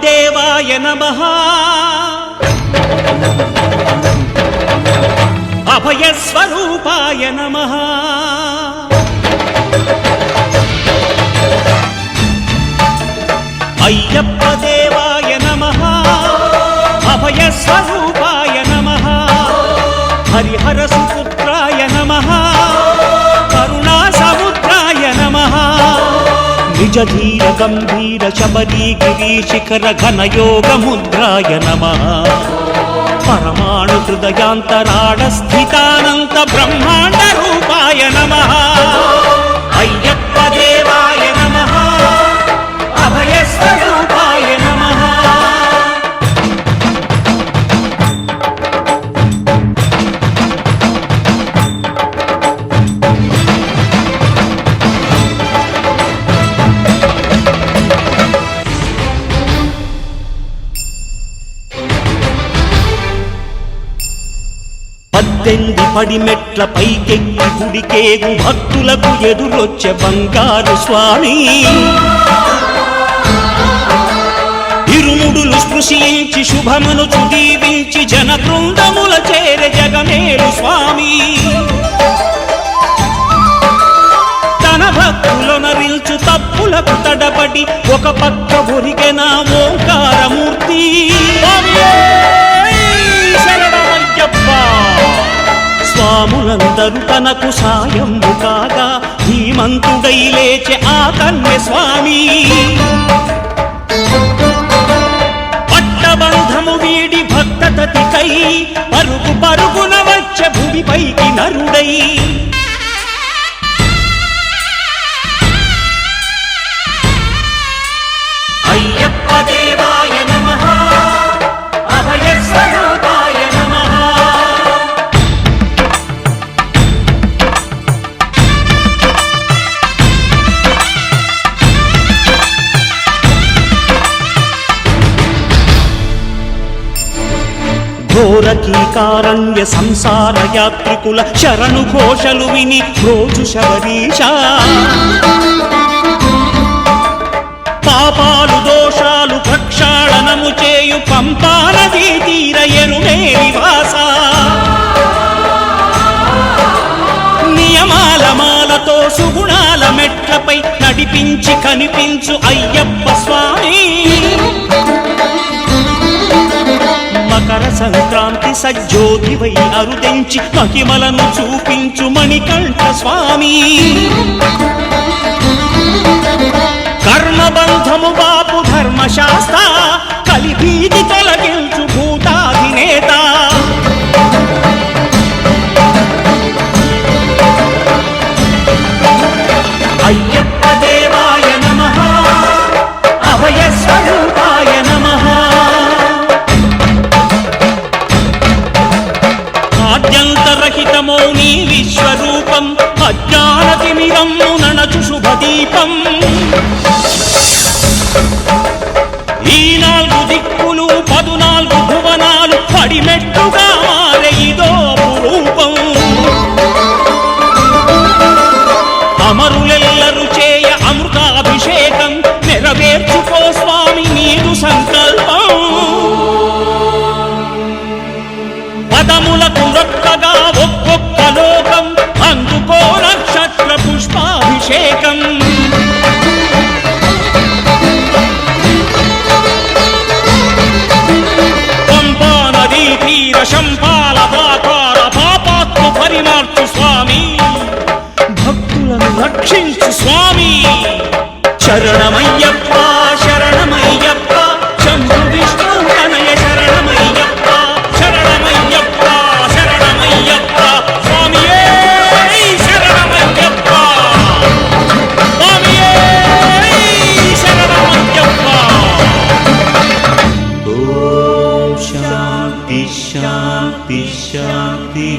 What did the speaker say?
దేవాయ నమః అభయ స్వరూపాయ నమః అయ్యప్ప దేవాయ నమః అభయ స్వరూపాయ నమః హరిహర సుపుత్రాయ నమః కరుణా సముద్రాయ నమః నిజ ధీర గంభీర శబరీ గిరి శిఖర ఘన యోగ ముద్రాయ నమః పరమాణు హృదయాంతరాళ స్థితానంత బ్రహ్మాండ రూపాయ నమః అయ్యప్ప దేవాయ నమః అభయ స్వరూపాయ నమః పద్దెనిమిది పడిమెట్ల పైకెక్కి గుడికేగు భక్తులకు ఎదురొచ్చే బంగారు స్వామి ఇరుముడులు స్పృశించి శుభమును దీవించి జన బృందముల చేరే జగమేలు స్వామి తన భక్తులనరిల్చు తప్పులకు తడబడి ఒక పక్క ఒరిగెన ఓంకారమూర్తి స్వాములందరూ తనకు సాయము కాగా ధీమంతుడై లేచే ఆ కన్య స్వామి పట్టబంధము వీడి భక్తతతికై పరుగు పరుగున వచ్చే భూమిపైకి నరుడై అయ్యప్ప దేవాయ నమః అభయ స్వరూపాయ నమః ఘోరకీకారణ్య సంసార యాత్రికుల శరణు ఘోషలు విని రోజు శబరీశ పాపాలు దోషాలు ప్రక్షాళనము చేయు పంపానదీ తీర ఎరుమే నివాస నియమాల మాలతో సుగుణాల మెట్లపై నడిపించి కనిపించు అయ్యప్ప స్వామి మకర సంక్రాంతి సజ్జోతివై అరుదెంచి మహిమలను చూపించు మణికంఠ స్వామి కర్మబంధము బాపు ధర్మశాస్త్ర కలిభీతి తొలగించు భూతాధినేత అయ్యప్ప దేవాయ నమః అభయ స్వరూపాయ నమః ఆద్యంతరహితమో నీ విశ్వరూపం అజ్ఞానతిమిరము నణచు శుభదీపం ఈ 4 దిక్కులు 14 భువనాలు పడిమెట్టుగా మారే ఇదో రూపం అమరులెల్లరు చేయ అమృతాభిషేకం నెరవేర్చుకో స్వామి నీదు సంకల్పం పదములకు రొక్కగా ఒక్కొక్క లోకం అందుకో నక్షత్ర పుష్పాభిషేకం పంపా నదీ తీర శంపాల ప్రాకార పాపాత్మ పరిమార్చు స్వామి భక్తులను రక్షించు స్వామి శరణమయ్యప్ప శరణమయ్యప్ప శంభు విష్ణు తనయ శరణమయ్యప్ప శరణమయ్యప్ప శరణమయ్యప్ప స్వామియే శరణమయ్యప్ప స్వామియే శరణమయ్యప్ప ఓం శాంతి శాంతి శాంతి